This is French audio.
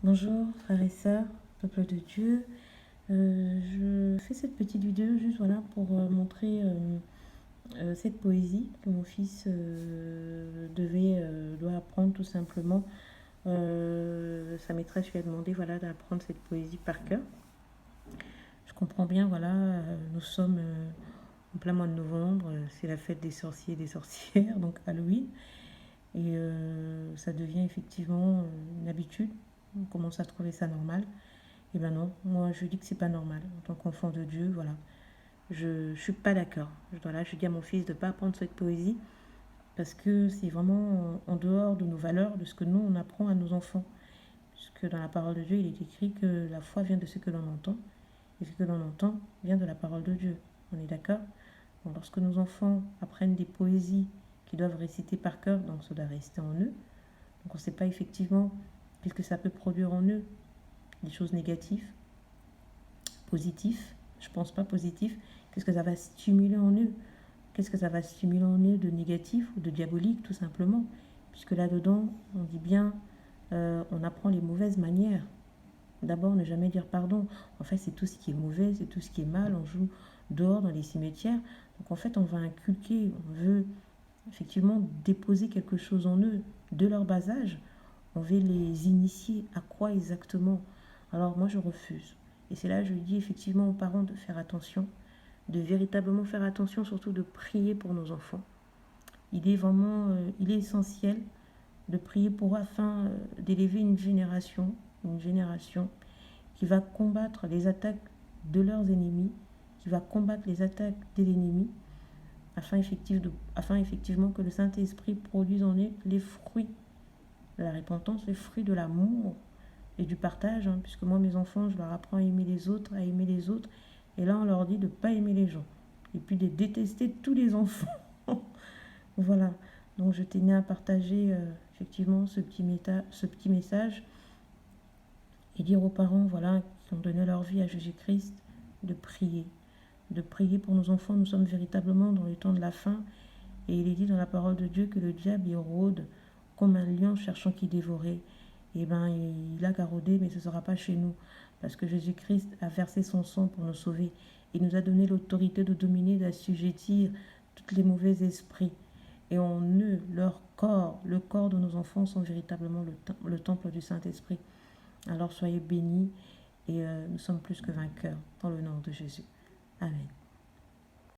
Bonjour frères et sœurs, peuple de Dieu. Je fais cette petite vidéo juste voilà, pour montrer cette poésie que mon fils doit apprendre tout simplement. Sa maîtresse lui a demandé voilà, d'apprendre cette poésie par cœur. Je comprends bien, voilà, nous sommes en plein mois de novembre, c'est la fête des sorciers et des sorcières, donc Halloween. Et ça devient effectivement une habitude. On commence à trouver ça normal. Et ben non, moi je dis que c'est pas normal. En tant qu'enfant de Dieu, voilà. Je suis pas d'accord. Je dis à mon fils de ne pas apprendre cette poésie parce que c'est vraiment en dehors de nos valeurs, de ce que nous on apprend à nos enfants. Puisque dans la parole de Dieu, il est écrit que la foi vient de ce que l'on entend. Et ce que l'on entend vient de la parole de Dieu. On est d'accord? Bon, lorsque nos enfants apprennent des poésies qu'ils doivent réciter par cœur, donc ça doit rester en eux. Donc on ne sait pas effectivement qu'est-ce que ça peut produire en eux. Des choses négatives, positives, je pense pas positif. Qu'est-ce que ça va stimuler en eux? Qu'est-ce que ça va stimuler en eux de négatif ou de diabolique, tout simplement? Puisque là-dedans, on dit bien, on apprend les mauvaises manières. D'abord, ne jamais dire pardon. En fait, c'est tout ce qui est mauvais, c'est tout ce qui est mal. On joue dehors dans les cimetières. Donc en fait, on va inculquer, on veut effectivement déposer quelque chose en eux de leur bas âge. On veut les initier à quoi exactement? Alors moi, je refuse. Et c'est là que je dis effectivement aux parents de faire attention, de véritablement faire attention, surtout de prier pour nos enfants. Il est vraiment, il est essentiel de prier pour eux afin d'élever une génération qui va combattre les attaques de leurs ennemis, qui va combattre les attaques de l'ennemi, afin effectivement que le Saint-Esprit produise en eux les fruits de la repentance, les fruits de l'amour et du partage, hein, puisque moi, mes enfants, je leur apprends à aimer les autres, et là, on leur dit de ne pas aimer les gens, et puis de détester tous les enfants. Voilà, donc je tenais à partager effectivement ce petit message, et dire aux parents, voilà, qui ont donné leur vie à Jésus-Christ, de prier pour nos enfants. Nous sommes véritablement dans les temps de la fin, et il est dit dans la parole de Dieu que le diable il rôde comme un lion cherchant qui dévorer. Et bien, il a garaudé, mais ce ne sera pas chez nous. Parce que Jésus-Christ a versé son sang pour nous sauver. Il nous a donné l'autorité de dominer, d'assujettir tous les mauvais esprits. Et en eux, leur corps, le corps de nos enfants sont véritablement le temple du Saint-Esprit. Alors soyez bénis et nous sommes plus que vainqueurs dans le nom de Jésus. Amen.